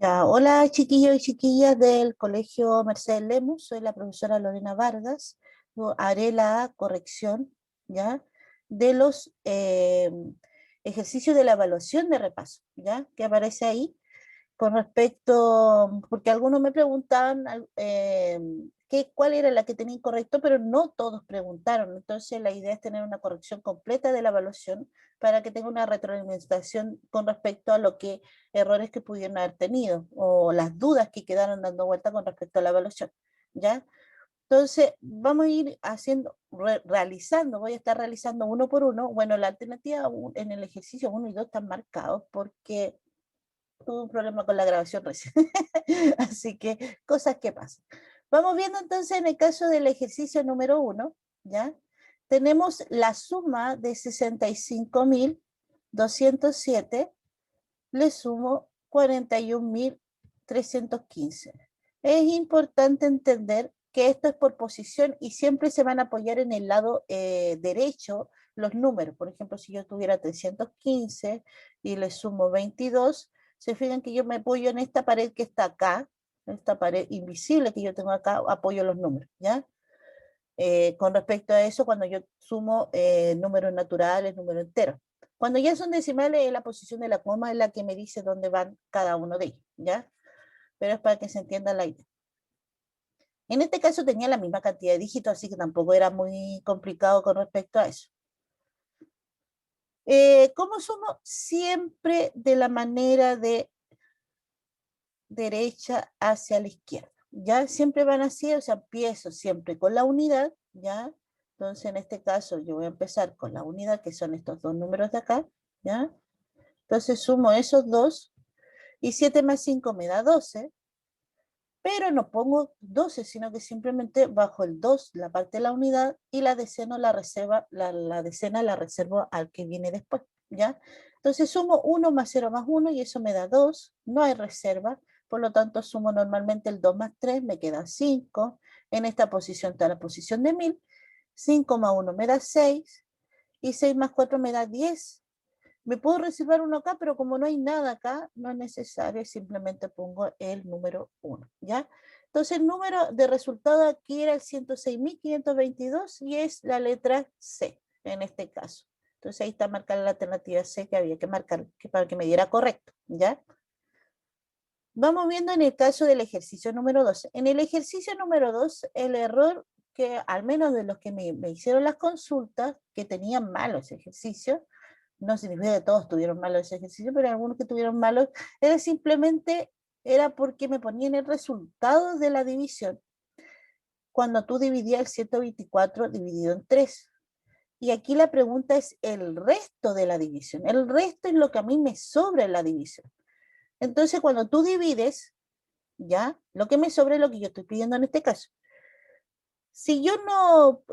Ya, hola chiquillos y chiquillas del Colegio Mercedes Lemus, soy la profesora Lorena Vargas. Yo haré la corrección, ¿ya? De los ejercicios de la evaluación de repaso, ¿ya? Que aparece ahí con respecto, porque algunos me preguntaban cuál era la que tenía incorrecto, pero no todos preguntaron. Entonces la idea es tener una corrección completa de la evaluación para que tenga una retroalimentación con respecto a lo que errores que pudieron haber tenido o las dudas que quedaron dando vuelta con respecto a la evaluación, ¿ya? Entonces, vamos a ir haciendo, realizando, voy a estar realizando uno por uno. Bueno, la alternativa en el ejercicio uno y 2 están marcados porque tuve un problema con la grabación recién. Así que cosas que pasan. Vamos viendo entonces en el caso del ejercicio número uno, ¿ya? Tenemos la suma de 65.207, le sumo 41.315. Es importante entender que esto es por posición y siempre se van a apoyar en el lado derecho los números. Por ejemplo, si yo tuviera 315 y le sumo 22, se fijan que yo me apoyo en esta pared que está acá, esta pared invisible que yo tengo acá, apoyo los números, ¿ya? Con respecto a eso, cuando yo sumo números naturales, números enteros. Cuando ya son decimales, la posición de la coma es la que me dice dónde van cada uno de ellos, ¿ya? Pero es para que se entienda la idea. En este caso tenía la misma cantidad de dígitos, así que tampoco era muy complicado con respecto a eso. ¿Cómo sumo? Siempre de la manera de derecha hacia la izquierda, ¿ya? Siempre van así, o sea, empiezo siempre con la unidad, ¿ya? Entonces, en este caso, yo voy a empezar con la unidad, que son estos dos números de acá, ¿ya? Entonces, sumo esos dos, y 7 más 5 me da 12, pero no pongo 12, sino que simplemente bajo el 2, la parte de la unidad, y la decena la decena la reservo al que viene después, ¿ya? Entonces sumo 1 más 0 más 1 y eso me da 2, no hay reserva, por lo tanto sumo normalmente el 2 más 3, me queda 5, en esta posición está la posición de 1000, 5 más 1 me da 6, y 6 más 4 me da 10, me puedo reservar uno acá, pero como no hay nada acá, no es necesario, simplemente pongo el número 1, ¿ya? Entonces el número de resultado aquí era el 106.522 y es la letra C en este caso. Entonces ahí está marcada la alternativa C que había que marcar para que me diera correcto, ¿ya? Vamos viendo en el caso del ejercicio número 2. En el ejercicio número 2, el error que al menos de los que me hicieron las consultas, que tenían malos ejercicios, no significa que todos tuvieron malos ese ejercicio, pero algunos que tuvieron malos, era simplemente, era porque me ponían el resultado de la división cuando tú dividías el 124 dividido en 3. Y aquí la pregunta es el resto de la división. El resto es lo que a mí me sobra en la división. Entonces, cuando tú divides, ya, lo que me sobra es lo que yo estoy pidiendo en este caso. Si yo no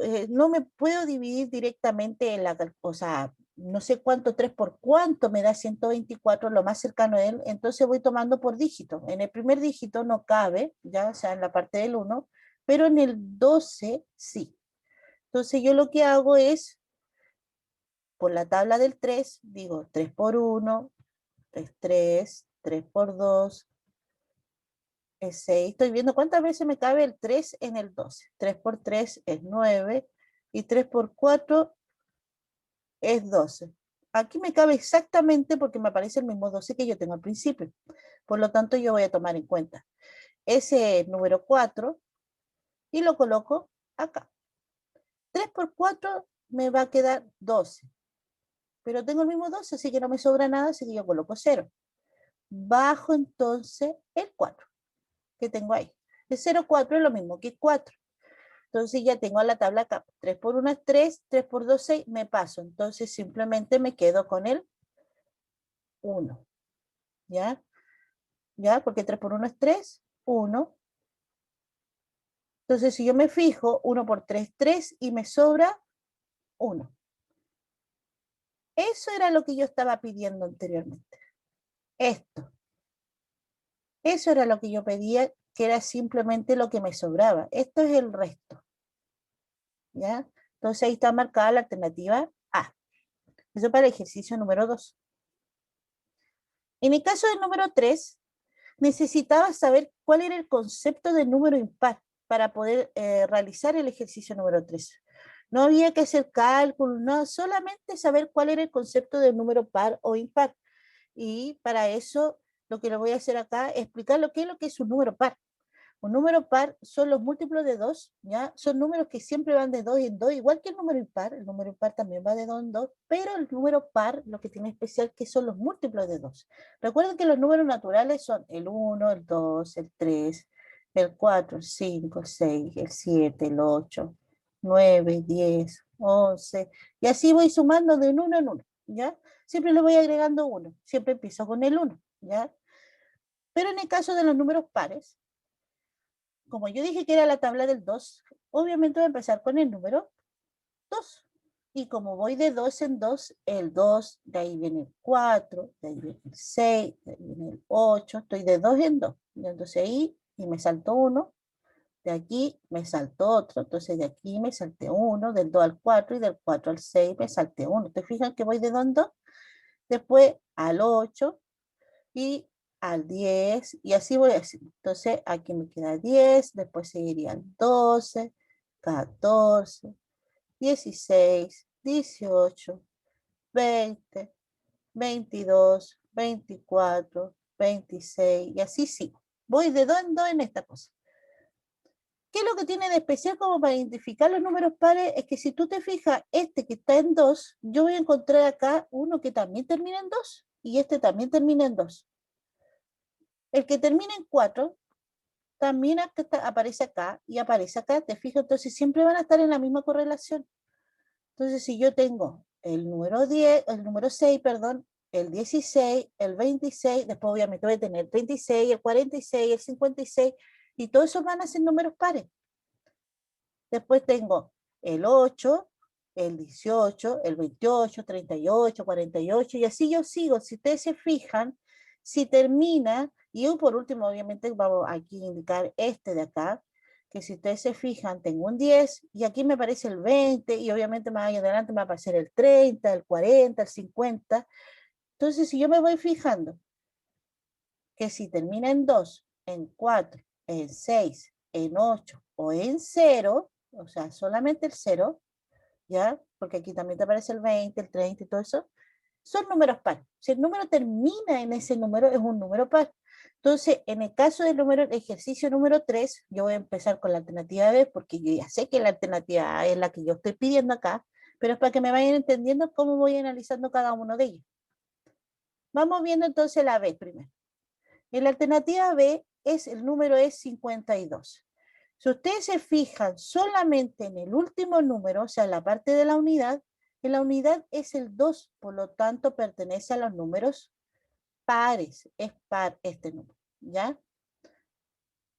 me puedo dividir directamente en o sea, no sé cuánto, 3 por cuánto me da 124, lo más cercano a él, entonces voy tomando por dígito. En el primer dígito no cabe, ya, o sea, en la parte del 1, pero en el 12 sí. Entonces yo lo que hago es, por la tabla del 3, digo 3 por 1, es 3, 3 por 2, es 6. Estoy viendo cuántas veces me cabe el 3 en el 12. 3 por 3 es 9 y 3 por 4 es 12. Aquí me cabe exactamente porque me aparece el mismo 12 que yo tengo al principio. Por lo tanto, yo voy a tomar en cuenta ese número 4 y lo coloco acá. 3 por 4 me va a quedar 12. Pero tengo el mismo 12, así que no me sobra nada, así que yo coloco 0. Bajo entonces el 4 que tengo ahí. El 0,4 es lo mismo que 4. Entonces ya tengo la tabla acá. 3 por 1 es 3, 3 por 2 es 6, me paso. Entonces simplemente me quedo con el 1. ¿Ya? ¿Ya? Porque 3 por 1 es 3, 1. Entonces si yo me fijo, 1 por 3, 3 y me sobra 1. Eso era lo que yo estaba pidiendo anteriormente. Esto. Eso era lo que yo pedía, que era simplemente lo que me sobraba. Esto es el resto. ¿Ya? Entonces ahí está marcada la alternativa A. Eso para el ejercicio número 2. En el caso del número 3, necesitaba saber cuál era el concepto de número impar para poder realizar el ejercicio número 3. No había que hacer cálculo, no, solamente saber cuál era el concepto de número par o impar. Y para eso lo que lo voy a hacer acá es explicar lo que es un número par. Un número par son los múltiplos de 2, ¿ya? Son números que siempre van de 2 en 2, igual que el número impar también va de 2 en 2, pero el número par lo que tiene especial que son los múltiplos de 2. Recuerden que los números naturales son el 1, el 2, el 3, el 4, el 5, el 6, el 7, el 8, 9, 10, 11, y así voy sumando de un 1 en 1, ¿ya? Siempre le voy agregando 1, siempre empiezo con el 1, ¿ya? Pero en el caso de los números pares, como yo dije que era la tabla del 2, obviamente voy a empezar con el número 2. Y como voy de 2 en 2, el 2, de ahí viene el 4, de ahí viene el 6, de ahí viene el 8, estoy de 2 en 2. Y entonces ahí, y me saltó uno, de aquí me saltó otro, entonces de aquí me salté uno, del 2 al 4 y del 4 al 6 me salté uno. ¿Te fijas que voy de 2 en 2? Después al 8 y al 10, y así voy a decir. Entonces aquí me queda 10, después seguirían 12, 14, 16, 18, 20, 22, 24, 26, y así sigo. Voy de 2 en 2 en esta cosa. ¿Qué es lo que tiene de especial como para identificar los números pares? Es que si tú te fijas, este que está en 2, yo voy a encontrar acá uno que también termina en 2 y este también termina en 2. El que termina en 4 también aparece acá y aparece acá, te fijas, entonces siempre van a estar en la misma correlación. Entonces, si yo tengo el número 10, el número 6, perdón, el 16, el 26, después obviamente voy a tener el 36, el 46, el 56, y todos esos van a ser números pares. Después tengo el 8, el 18, el 28, 38, 48, y así yo sigo. Si ustedes se fijan, si termina, y yo por último obviamente vamos aquí a indicar este de acá, que si ustedes se fijan, tengo un 10, y aquí me aparece el 20, y obviamente más adelante me va a aparecer el 30, el 40, el 50. Entonces, si yo me voy fijando que si termina en 2, en 4, en 6, en 8 o en 0, o sea, solamente el 0, ¿ya? Porque aquí también te aparece el 20, el 30 y todo eso, son números par. Si el número termina en ese número, es un número par. Entonces, en el caso del número, ejercicio número 3, yo voy a empezar con la alternativa B, porque yo ya sé que la alternativa A es la que yo estoy pidiendo acá, pero es para que me vayan entendiendo cómo voy analizando cada uno de ellos. Vamos viendo entonces la B primero. En la alternativa B el número es 52. Si ustedes se fijan solamente en el último número, o sea, la parte de la unidad, en la unidad es el 2, por lo tanto pertenece a los números pares, es par este número, ¿ya?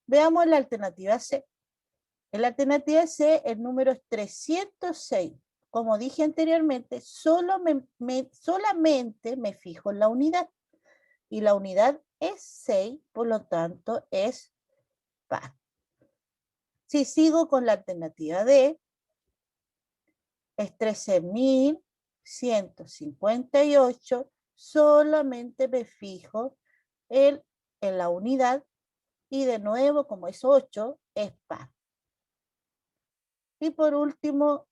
Veamos la alternativa C. En la alternativa C el número es 306. Como dije anteriormente, solamente me fijo en la unidad. Y la unidad es 6, por lo tanto es par. Si sigo con la alternativa D, es 13.158, solamente me fijo en la unidad y de nuevo, como es 8, es par. Y por último,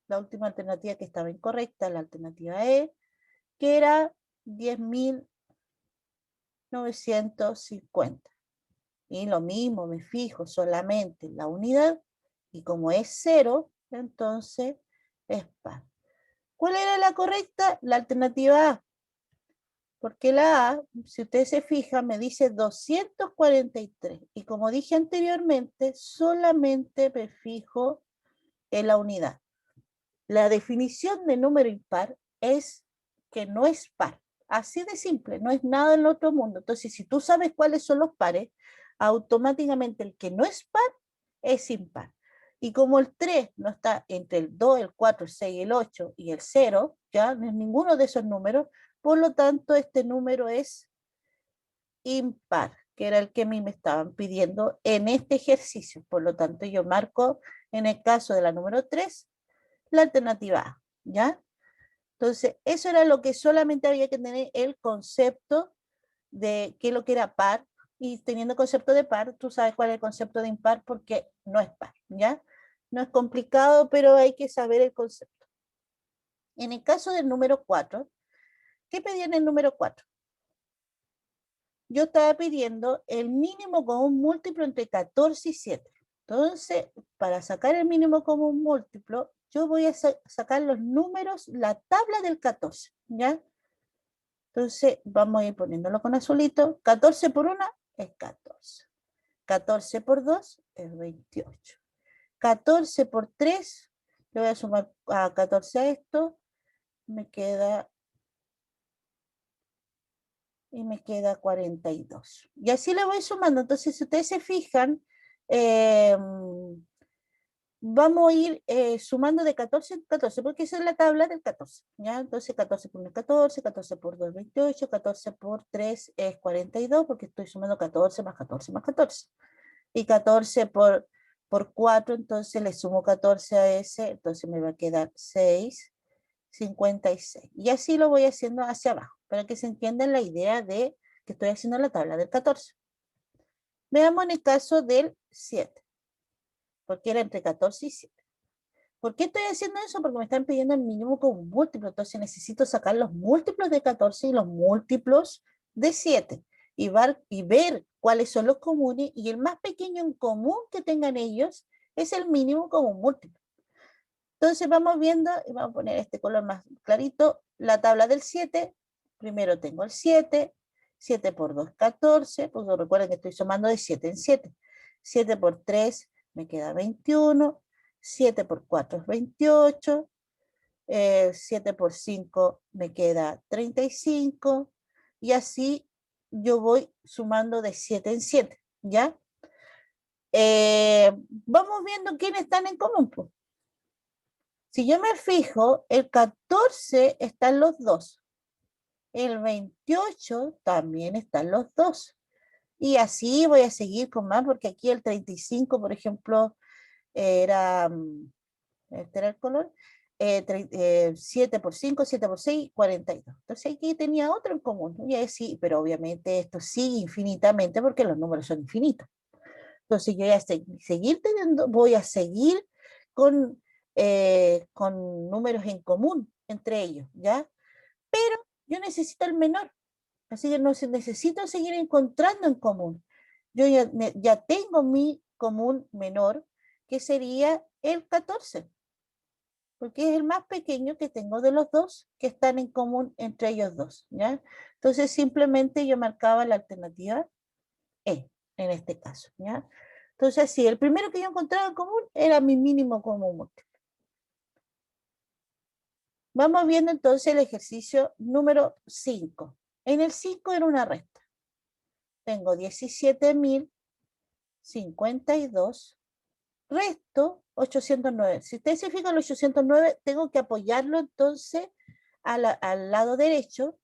la última alternativa que estaba incorrecta, la alternativa E, que era 10.950. Y lo mismo, me fijo solamente en la unidad y como es 0, entonces es par. ¿Cuál era la correcta? La alternativa A. Porque la A, si ustedes se fijan, me dice 243. Y como dije anteriormente, solamente me fijo en la unidad. La definición de número impar es que no es par. Así de simple, no es nada en el otro mundo. Entonces, si tú sabes cuáles son los pares, automáticamente el que no es par es impar. Y como el 3 no está entre el 2, el 4, el 6, el 8 y el 0, ya no es ninguno de esos números, por lo tanto este número es impar, que era el que a mí me estaban pidiendo en este ejercicio. Por lo tanto, yo marco en el caso de la número 3 la alternativa A, ¿ya? Entonces, eso era lo que solamente había que tener el concepto de qué es lo que era par y teniendo concepto de par, tú sabes cuál es el concepto de impar porque no es par, ¿ya? No es complicado, pero hay que saber el concepto. En el caso del número 4, ¿qué pedía en el número 4? Yo estaba pidiendo el mínimo común múltiplo entre 14 y 7. Entonces, para sacar el mínimo común múltiplo, yo voy a sacar los números, la tabla del 14, ¿ya? Entonces, vamos a ir poniéndolo con azulito. 14 por 1 es 14. 14 por 2 es 28. 14 por 3, le voy a sumar a 14 a esto, me queda 42. Y así le voy sumando. Entonces, si ustedes se fijan, eh, vamos a ir sumando de 14 en 14, porque esa es la tabla del 14, ¿ya? Entonces, 14 por 1 es 14, 14 por 2 es 28, 14 por 3 es 42, porque estoy sumando 14 más 14 más 14. Y 14 por 4, entonces le sumo 14 a ese, entonces me va a quedar 6, 56. Y así lo voy haciendo hacia abajo, para que se entienda la idea de que estoy haciendo la tabla del 14. Veamos en el caso del 7, porque era entre 14 y 7. ¿Por qué estoy haciendo eso? Porque me están pidiendo el mínimo como múltiplo, entonces necesito sacar los múltiplos de 14 y los múltiplos de 7 y ver cuáles son los comunes, y el más pequeño en común que tengan ellos es el mínimo común múltiplo. Entonces vamos viendo, y vamos a poner este color más clarito, la tabla del 7. Primero tengo el 7, 7 por 2, 14, porque recuerden que estoy sumando de 7 en 7. 7 por 3 me queda 21, 7 por 4 es 28, 7 por 5 me queda 35, y así yo voy sumando de 7 en 7, ¿ya? Vamos viendo quiénes están en común, pues. Si yo me fijo, el 14 están los dos, el 28 también están los dos, y así voy a seguir con más, porque aquí el 35, por ejemplo, era, este era el color, 7 por 5, 7 por 6, 42. Entonces aquí tenía otro en común, ¿no? Y sí, pero obviamente esto sigue infinitamente porque los números son infinitos. Entonces yo voy a seguir teniendo, voy a seguir con números en común entre ellos, ¿ya? Pero yo necesito el menor, así que no necesito seguir encontrando en común. Yo ya tengo mi común menor, que sería el 14, porque es el más pequeño que tengo de los dos que están en común entre ellos dos, ¿ya? Entonces simplemente yo marcaba la alternativa E, en este caso, ¿ya? Entonces, sí, el primero que yo encontraba en común era mi mínimo común múltiplo. Vamos viendo entonces el ejercicio número 5. En el 5 era una resta. Tengo 17.052, resto 809. Si ustedes se fijan, el 809 tengo que apoyarlo entonces al lado derecho.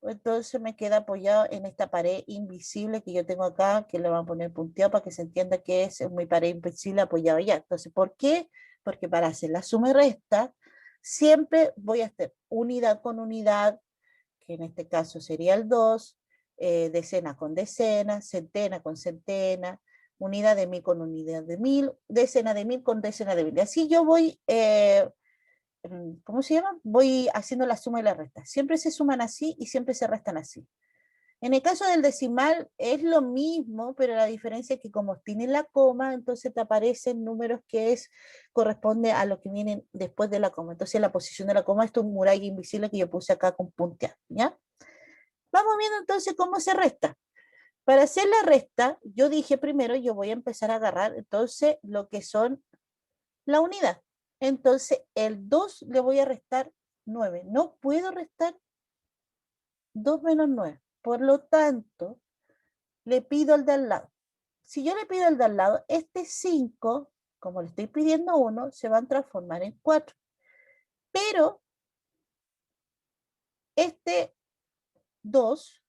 Entonces me queda apoyado en esta pared invisible que yo tengo acá, que le vamos a poner punteado para que se entienda que es mi pared invisible apoyada allá. Entonces, ¿por qué? Porque para hacer la suma y resta, siempre voy a hacer unidad con unidad, que en este caso sería el 2, decena con decena, centena con centena, unidad de 1000 con unidad de 1000, decena de 1000 con decena de 1000. Y así yo voy... ¿cómo se llama? Voy haciendo la suma y la resta. Siempre se suman así y siempre se restan así. En el caso del decimal es lo mismo, pero la diferencia es que como tiene la coma, entonces te aparecen números que corresponde a lo que vienen después de la coma. Entonces la posición de la coma es un muralla invisible que yo puse acá con punteado, ¿ya? Vamos viendo entonces cómo se resta. Para hacer la resta, yo dije primero, yo voy a empezar a agarrar entonces lo que son la unidad. Entonces, el 2 le voy a restar 9. No puedo restar 2 menos 9. Por lo tanto, le pido al de al lado. Si yo le pido al de al lado, este 5, como le estoy pidiendo 1, se va a transformar en 4. Pero este 2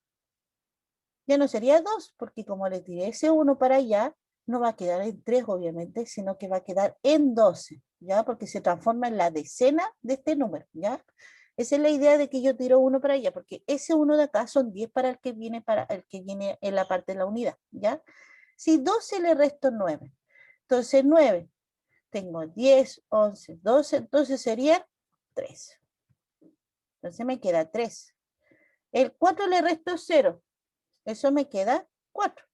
ya no sería 2, porque como le tiré ese 1 para allá, no va a quedar en 3, obviamente, sino que va a quedar en 12, ¿ya? Porque se transforma en la decena de este número, ¿ya? Esa es la idea de que yo tiro 1 para allá, porque ese 1 de acá son 10 para el que viene en la parte de la unidad, ¿ya? Si 12 le resto 9, entonces 9, tengo 10, 11, 12, entonces sería 3. Entonces me queda 3. El 4 le resto 0, eso me queda 4.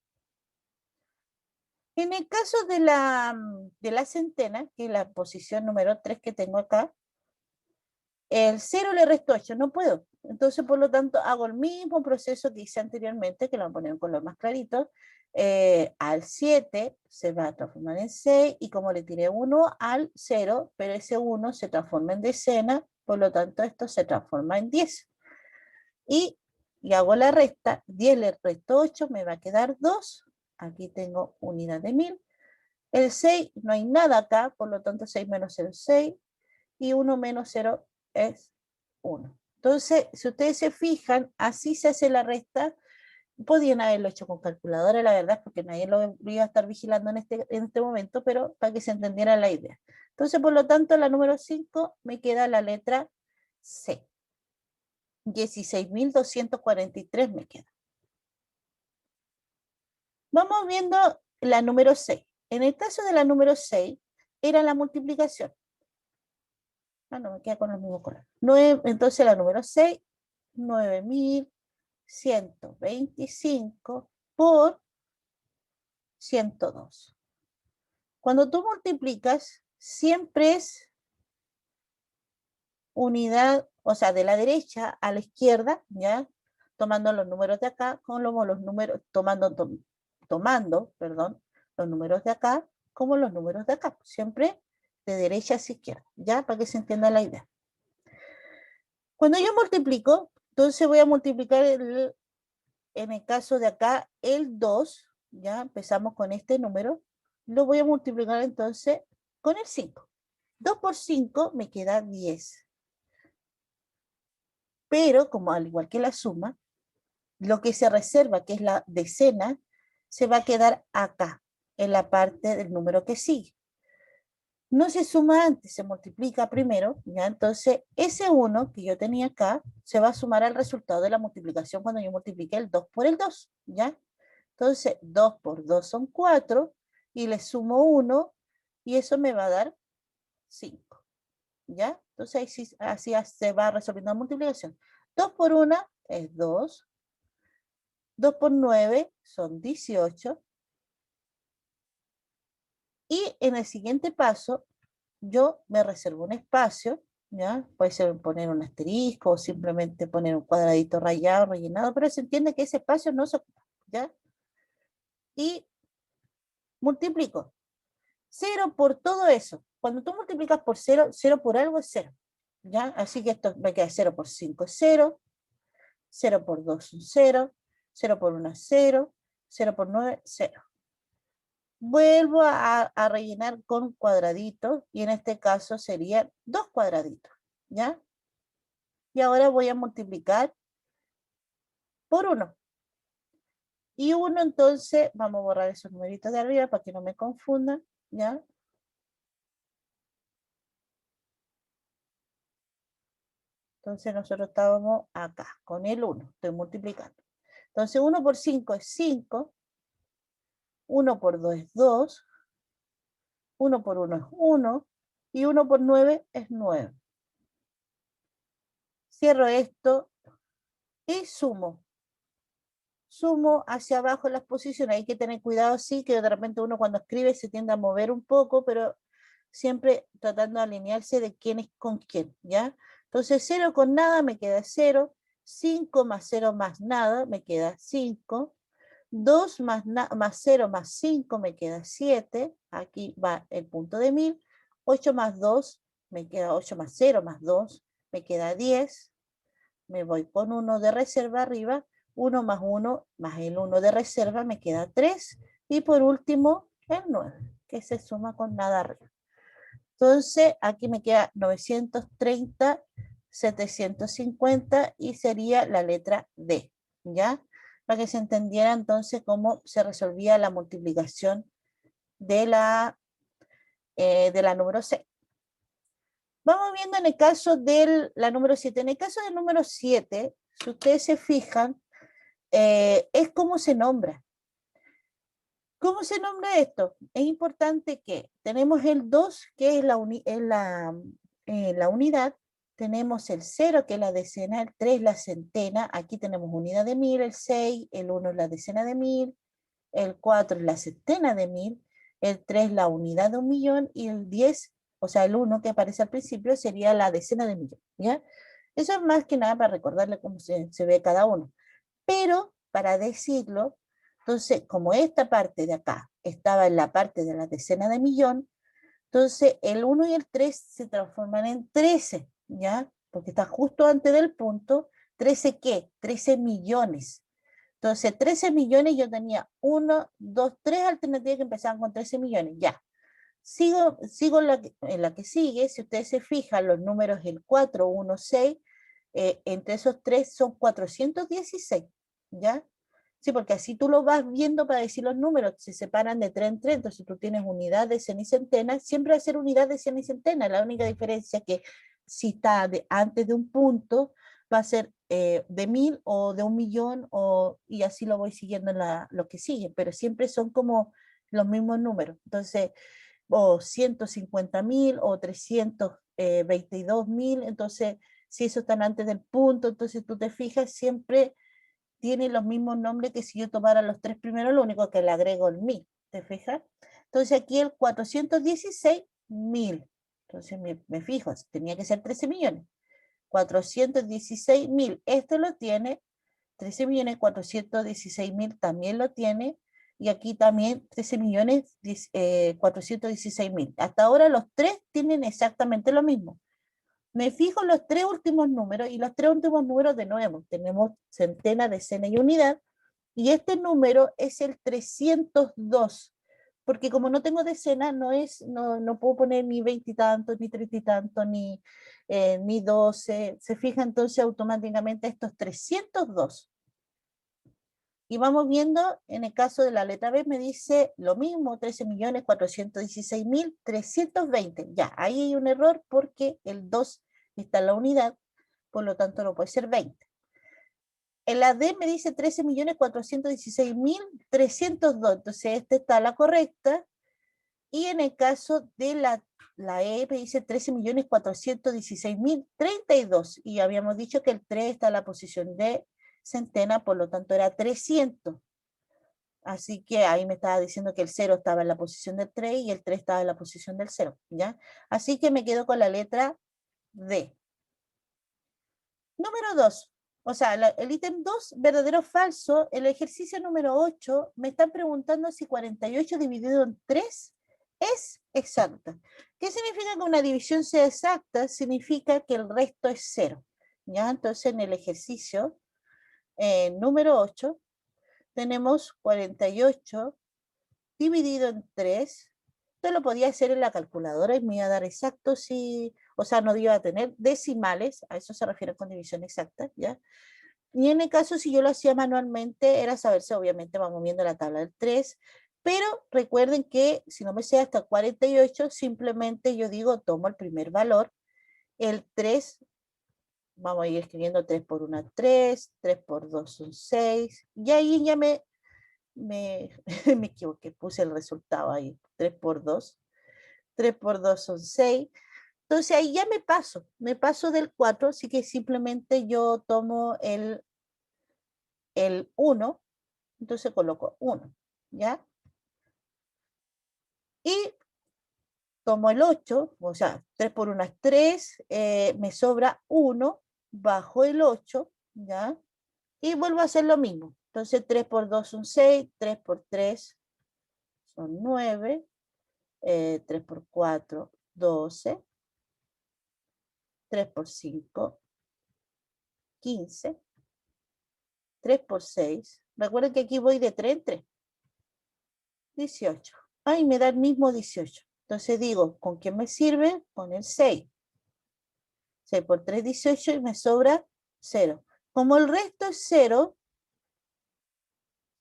En el caso de la centena, que es la posición número 3 que tengo acá, el 0 le resto 8, no puedo. Entonces, por lo tanto, hago el mismo proceso que hice anteriormente, que lo voy a poner en color más clarito. Al 7 se va a transformar en 6, y como le tiré 1 al 0, pero ese 1 se transforma en decena, por lo tanto, esto se transforma en 10. Y hago la resta, 10 le resto 8, me va a quedar 2. Aquí tengo unidad de 1000. El 6, no hay nada acá, por lo tanto 6 menos 0 es 6, y 1 menos 0 es 1. Entonces, si ustedes se fijan, así se hace la resta. Podían haberlo hecho con calculadora, la verdad, porque nadie lo iba a estar vigilando en este momento, pero para que se entendiera la idea. Entonces, por lo tanto, la número 5 me queda la letra C. 16.243 me queda. Vamos viendo la número 6. En el caso de la número 6, era la multiplicación. Ah, no, me queda con el mismo color. Entonces la número 6, 9.125 por 102. Cuando tú multiplicas, siempre es unidad, o sea, de la derecha a la izquierda, ¿ya? Tomando los números de acá, como los números, tomando, perdón, los números de acá, como los números de acá. Siempre de derecha hacia izquierda, ¿ya? Para que se entienda la idea. Cuando yo multiplico, entonces voy a multiplicar en el caso de acá, el 2, ya empezamos con este número, lo voy a multiplicar entonces con el 5. 2 por 5 me queda 10. Pero, como al igual que la suma, lo que se reserva, que es la decena, se va a quedar acá, en la parte del número que sigue. No se suma antes, se multiplica primero, ¿ya? Entonces, ese 1 que yo tenía acá se va a sumar al resultado de la multiplicación cuando yo multiplique el 2 por el 2, ¿ya? Entonces, 2 por 2 son 4, y le sumo 1, y eso me va a dar 5, ¿ya? Entonces, así se va resolviendo la multiplicación. 2 por 1 es 2, 2 por 9 son 18, y en el siguiente paso, yo me reservo un espacio, ¿ya? Puede ser poner un asterisco o simplemente poner un cuadradito rayado, rellenado, pero se entiende que ese espacio no se ocupa, ¿ya? Y multiplico 0 por todo eso. Cuando tú multiplicas por 0, 0 por algo es 0, ¿ya? Así que esto me queda 0 por 5 es 0, 0 por 2 es 0, 0 por 1 es 0, 0 por 9 es 0. Vuelvo a rellenar con cuadraditos, y en este caso serían 2 cuadraditos, ¿ya? Y ahora voy a multiplicar por 1. Y 1, entonces, vamos a borrar esos numeritos de arriba para que no me confundan, ¿ya? Entonces nosotros estábamos acá, con el 1, estoy multiplicando. Entonces 1 por 5 es 5, 1 por 2 es 2, 1 por 1 es 1, y 1 por 9 es 9. Cierro esto y sumo. Sumo hacia abajo las posiciones. Hay que tener cuidado, sí, que de repente uno cuando escribe se tiende a mover un poco, pero siempre tratando de alinearse de quién es con quién, ¿ya? Entonces 0 con nada me queda 0, 5 más 0 más nada me queda 5, 2 más 0 más 5 me queda 7, aquí va el punto de 1000, 8 más 2 me queda 8 más 0 más 2 me queda 10, me voy con 1 de reserva arriba, 1 más 1 más el 1 de reserva me queda 3, y por último el 9, que se suma con nada arriba. Entonces aquí me queda 930, 750, y sería la letra D, ¿ya? Para que se entendiera entonces cómo se resolvía la multiplicación de la número 6. Vamos viendo en el caso de la número 7. En el caso del número 7, si ustedes se fijan, es cómo se nombra. ¿Cómo se nombra esto? Es importante que tenemos el 2, que es la unidad, tenemos el 0, que es la decena, el 3, la centena, aquí tenemos unidad de 1000, el 6, el 1 es la decena de 1000, el 4 es la centena de 1000, el 3 la unidad de 1.000.000 y el 10, o sea, el 1 que aparece al principio sería la decena de 1.000.000, ¿ya? Eso es más que nada para recordarle cómo se ve cada uno. Pero para decirlo, entonces, como esta parte de acá estaba en la parte de la decena de millón, entonces el 1 y el 3 se transforman en 13, ¿ya? Porque está justo antes del punto. ¿13 qué? 13 millones. Entonces, 13 millones yo tenía 1, 2, 3 alternativas que empezaban con 13 millones, ya. Sigo en la que sigue, si ustedes se fijan, los números el 4, 1, 6, entre esos tres son 416, ¿ya? Sí, porque así tú lo vas viendo para decir los números, se separan de 3 en 3, entonces tú tienes unidad de cien y centena, siempre va a ser unidad de cien y centena, la única diferencia es que si está antes de un punto, va a ser de 1000 o de 1.000.000, y así lo voy siguiendo en lo que sigue, pero siempre son como los mismos números. Entonces, o 150.000 o 322.000, entonces si eso están antes del punto, entonces tú te fijas, siempre tiene los mismos nombres que si yo tomara los tres primeros, lo único que le agrego el 1000, ¿te fijas? Entonces aquí el 416.000, entonces me fijo, tenía que ser 13 millones, 416.000, este lo tiene, 13.416.000 también lo tiene, y aquí también 13.416.000. Hasta ahora los tres tienen exactamente lo mismo. Me fijo en los tres últimos números, y los tres últimos números de nuevo, tenemos centena, decena y unidad, y este número es el 302, porque como no tengo decena, no puedo poner ni 20 y tantos, ni 30 y tantos, ni 12, se fija entonces automáticamente estos 302. Y vamos viendo, en el caso de la letra B me dice lo mismo, 13.416.320. Ya, ahí hay un error porque el 2 está en la unidad, por lo tanto no puede ser 20. En la D me dice 13.416.302, entonces esta está la correcta. Y en el caso de la E me dice 13.416.032, y habíamos dicho que el 3 está en la posición de centena, por lo tanto era 300. Así que ahí me estaba diciendo que el 0 estaba en la posición del 3 y el 3 estaba en la posición del 0, ¿ya? Así que me quedo con la letra D. Número 2. O sea, el ítem 2, verdadero o falso. El ejercicio número 8 me están preguntando si 48 dividido en 3 es exacta. ¿Qué significa que una división sea exacta? Significa que el resto es 0, ¿ya? Entonces en el ejercicio número 8 tenemos 48 dividido en 3. Esto lo podía hacer en la calculadora y me iba a dar exacto, si, o sea, no iba a tener decimales, a eso se refiere con división exacta, ¿ya? Y en el caso, si yo lo hacía manualmente, era saberse, obviamente, vamos viendo la tabla del 3, pero recuerden que si no me sé hasta 48, simplemente yo digo, tomo el primer valor, el 3, vamos a ir escribiendo 3 por 1, 3, 3 por 2 son 6, y ahí ya me equivoqué, puse el resultado ahí, 3 por 2. 3 por 2 son 6. Entonces ahí ya me paso del 4, así que simplemente yo tomo el 1, entonces coloco 1, ¿ya? Y tomo el 8, o sea, 3 por 1 es 3, me sobra 1, bajo el 8, ¿ya? Y vuelvo a hacer lo mismo. Entonces 3 por 2 son 6, 3 por 3 son 9, 3 por 4, 12, 3 por 5, 15, 3 por 6. Recuerden que aquí voy de 3 en 3. 18. Ay, me da el mismo 18. Entonces digo, ¿con qué me sirve? Con el 6. 6 por 3, 18, y me sobra 0. Como el resto es 0,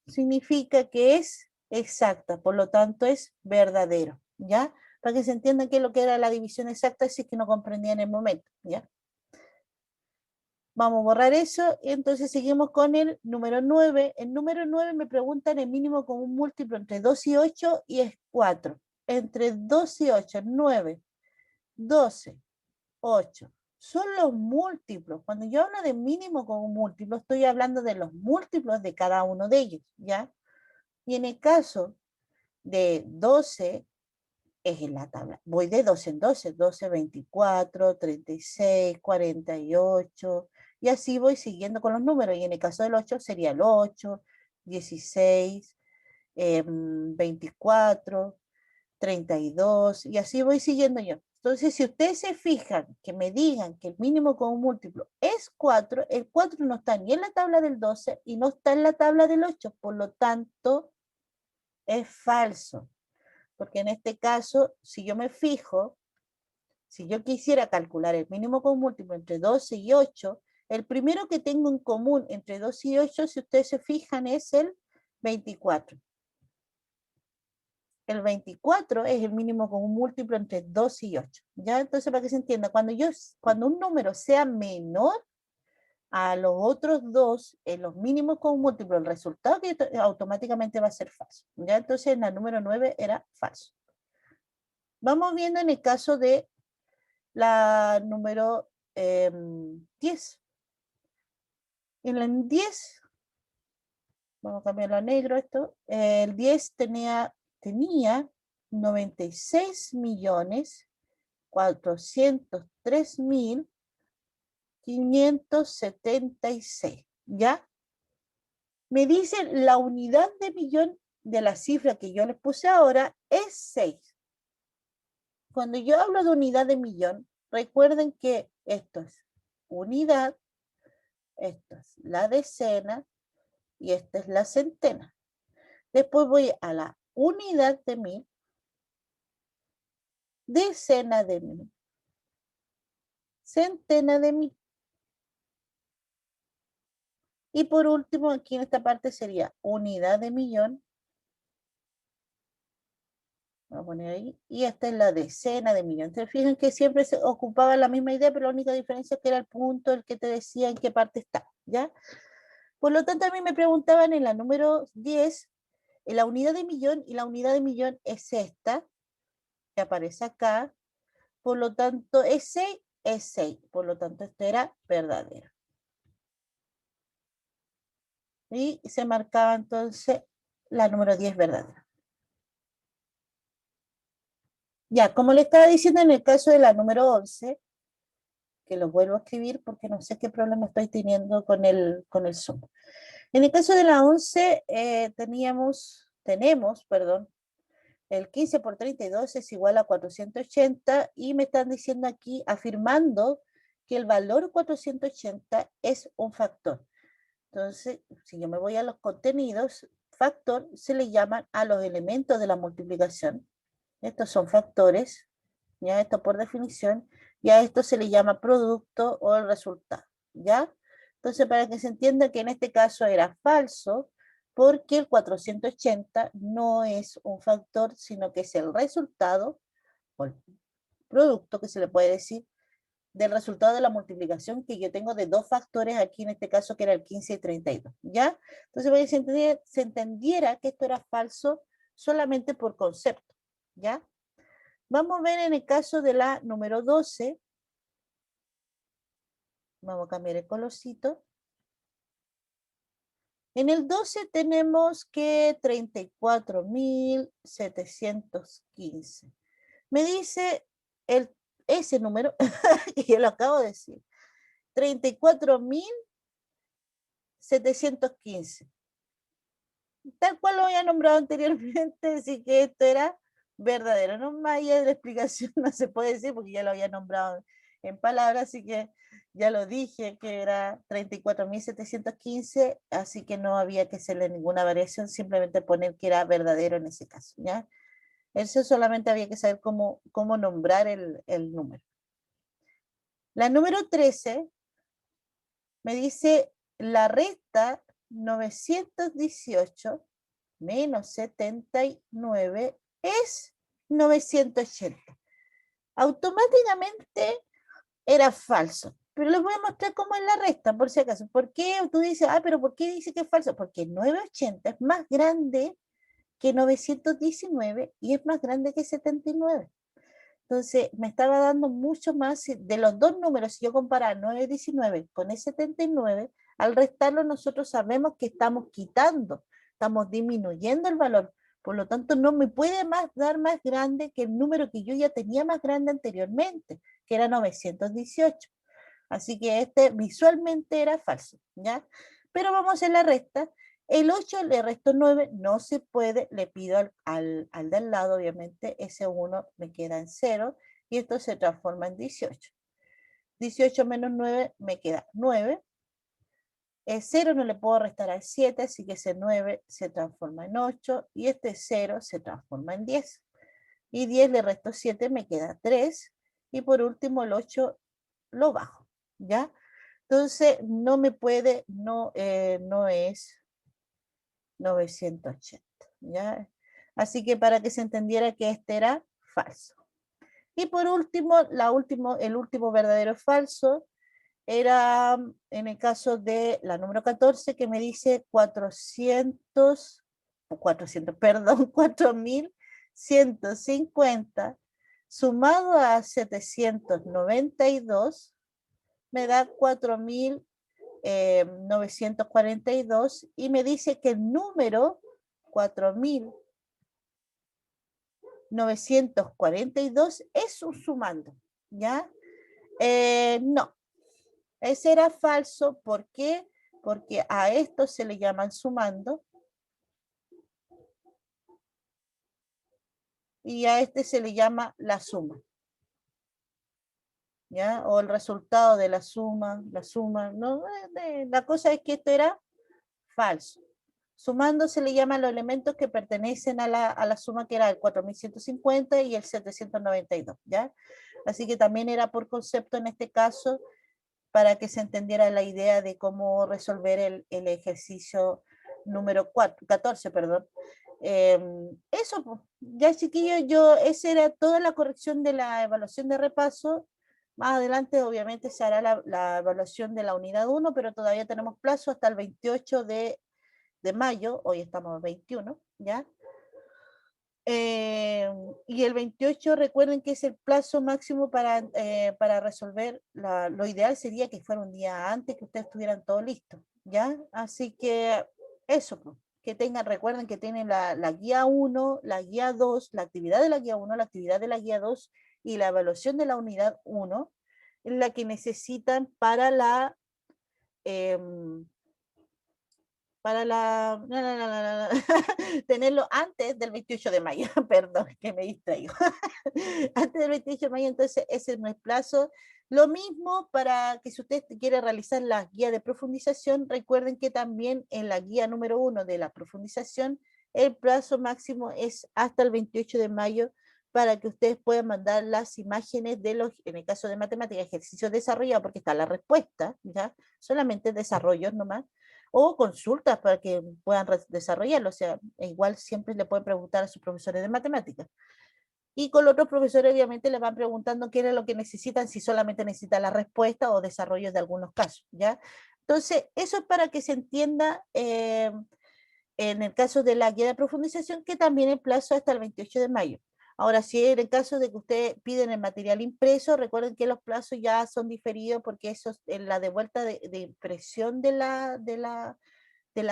significa que es exacta, por lo tanto es verdadero, ¿ya? para que se entienda qué es lo que era la división exacta si es que no comprendía en el momento, ¿ya? Vamos a borrar eso y entonces seguimos con el número 9. El número 9 me preguntan el mínimo con un múltiplo entre 2 y 8 y es 4. Entre 2 y 8, 9, 12, 8. Son los múltiplos. Cuando yo hablo de mínimo con un múltiplo, estoy hablando de los múltiplos de cada uno de ellos, ¿ya? Y en el caso de 12, es en la tabla. Voy de 12 en 12, 12, 24, 36, 48, y así voy siguiendo con los números. Y en el caso del 8 sería el 8, 16, 24, 32, y así voy siguiendo yo. Entonces, si ustedes se fijan, que me digan que el mínimo con un múltiplo es 4, el 4 no está ni en la tabla del 12 y no está en la tabla del 8, por lo tanto, es falso. Porque en este caso, si yo me fijo, si yo quisiera calcular el mínimo con múltiplo entre 12 y 8, el primero que tengo en común entre 12 y 8, si ustedes se fijan, es el 24. El 24 es el mínimo con un múltiplo entre 12 y 8. ¿Ya? Entonces, para que se entienda, cuando un número sea menor a los otros dos, en los mínimos con un múltiplo, el resultado que automáticamente va a ser falso. ¿Ya? Entonces, en el número 9 era falso. Vamos viendo en el caso de la número 10. En el 10, vamos a cambiarlo a negro esto, el 10 tenía 96.403.576, ¿ya? Me dice la unidad de millón de la cifra que yo les puse ahora es 6. Cuando yo hablo de unidad de millón, recuerden que esto es unidad, esto es la decena y esta es la centena. Después voy a la unidad de mil, decena de mil, centena de mil. Y por último, aquí en esta parte sería unidad de millón. Voy a poner ahí. Y esta es la decena de millón. Entonces, fíjense que siempre se ocupaba la misma idea, pero la única diferencia es que era el punto el que te decía en qué parte está, ¿ya? Por lo tanto, a mí me preguntaban en la número 10, en la unidad de millón, y la unidad de millón es esta, que aparece acá. Por lo tanto, es 6, es 6. Por lo tanto, esto era verdadero. Y se marcaba entonces la número 10 verdadera. Ya, como le estaba diciendo en el caso de la número 11, que lo vuelvo a escribir porque no sé qué problema estoy teniendo con el Zoom. En el caso de la 11, tenemos, perdón, el 15 por 32 es igual a 480 y me están diciendo aquí, afirmando que el valor 480 es un factor. Entonces, si yo me voy a los contenidos, factor se le llaman a los elementos de la multiplicación. Estos son factores, ya esto por definición, y a esto se le llama producto o el resultado, ¿ya? Entonces, para que se entienda que en este caso era falso, porque el 480 no es un factor, sino que es el resultado o el producto que se le puede decir del resultado de la multiplicación que yo tengo de dos factores aquí en este caso que era el 15 y 32, ¿ya? Entonces, para que se entendiera que esto era falso solamente por concepto, ¿ya? Vamos a ver en el caso de la número 12, vamos a cambiar el colorcito. En el 12 tenemos que 34.715. Me dice ese número, que yo lo acabo de decir, 34.715. Tal cual lo había nombrado anteriormente, así que esto era verdadero. No más allá de la explicación no se puede decir porque ya lo había nombrado en palabras, así que ya lo dije que era 34.715, así que no había que hacerle ninguna variación, simplemente poner que era verdadero en ese caso, ¿ya? Eso solamente había que saber cómo nombrar el número. La número 13 me dice la resta 918 menos 79 es 980. Automáticamente era falso. Pero les voy a mostrar cómo es la resta, por si acaso. ¿Por qué tú dices, pero por qué dice que es falso? Porque 980 es más grande que 919 y es más grande que 79. Entonces, me estaba dando mucho más de los dos números. Si yo comparara 919 con el 79, al restarlo nosotros sabemos que estamos quitando, estamos disminuyendo el valor. Por lo tanto, no me puede dar más grande que el número que yo ya tenía más grande anteriormente, que era 918. Así que este visualmente era falso, ¿ya? Pero vamos a hacer la resta. El 8 le resto 9, no se puede, le pido al del lado, obviamente, ese 1 me queda en 0 y esto se transforma en 18. 18 menos 9 me queda 9. El 0 no le puedo restar al 7, así que ese 9 se transforma en 8 y este 0 se transforma en 10. Y 10 le resto 7, me queda 3. Y por último el 8 lo bajo, ¿ya? Entonces, no me puede, no es 980, ¿ya? Así que para que se entendiera que este era falso. Y por último, el último verdadero falso era en el caso de la número 14 que me dice 400, perdón, 4150 sumado a 792 me da 4.942 y me dice que el número 4.942 es un sumando, ¿ya? No, ese era falso. ¿Por qué? Porque a esto se le llaman sumando y a este se le llama la suma, ¿ya? O el resultado de la suma, ¿no? La cosa es que esto era falso. Sumando se le llaman los elementos que pertenecen a la suma que era el 4150 y el 792, ¿ya? Así que también era por concepto en este caso para que se entendiera la idea de cómo resolver el ejercicio número 14, perdón. Eso, ya chiquillos, esa era toda la corrección de la evaluación de repaso. Más adelante obviamente se hará la evaluación de la unidad 1, pero todavía tenemos plazo hasta el 28 de mayo, hoy estamos 21, ¿ya? Y el 28, recuerden que es el plazo máximo para resolver. Lo ideal sería que fuera un día antes, que ustedes estuvieran todo listo, ¿ya? Así que eso, pues, que recuerden que tienen la guía 1, la guía 2, la actividad de la guía 1, la actividad de la guía 2 y la evaluación de la unidad 1, en la que necesitan tenerlo antes del 28 de mayo, perdón, que me distraigo. Antes del 28 de mayo, entonces ese es nuestro plazo. Lo mismo para que si usted quiere realizar la guía de profundización, recuerden que también en la guía número 1 de la profundización, el plazo máximo es hasta el 28 de mayo para que ustedes puedan mandar las imágenes de los, en el caso de matemáticas, ejercicios desarrollados, porque está la respuesta, ¿ya? Solamente desarrollos nomás, o consultas para que puedan desarrollarlo. O sea, igual siempre le pueden preguntar a sus profesores de matemáticas. Y con los otros profesores obviamente les van preguntando qué es lo que necesitan, si solamente necesitan la respuesta o desarrollos de algunos casos, ¿ya? Entonces, eso es para que se entienda en el caso de la guía de profundización, que también el plazo hasta el 28 de mayo. Ahora, si en el caso de que ustedes piden el material impreso, recuerden que los plazos ya son diferidos porque eso es en la devuelta de impresión de las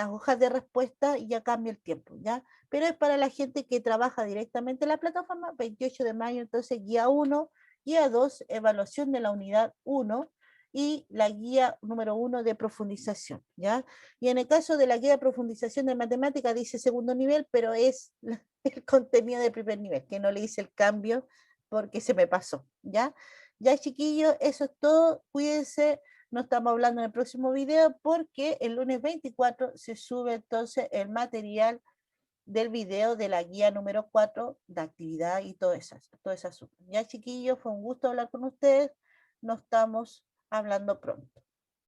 hojas de respuesta y ya cambia el tiempo, ¿ya? Pero es para la gente que trabaja directamente en la plataforma, 28 de mayo, entonces guía 1, guía 2, evaluación de la unidad 1 y la guía número 1 de profundización, ¿ya? Y en el caso de la guía de profundización de matemática dice segundo nivel, pero es el contenido de primer nivel, que no le hice el cambio porque se me pasó, ¿ya? Ya chiquillos, eso es todo, cuídense. No estamos hablando en el próximo video porque el lunes 24 se sube entonces el material del video de la guía número 4 de actividad y todo eso. Ya chiquillos, fue un gusto hablar con ustedes. Nos estamos hablando pronto.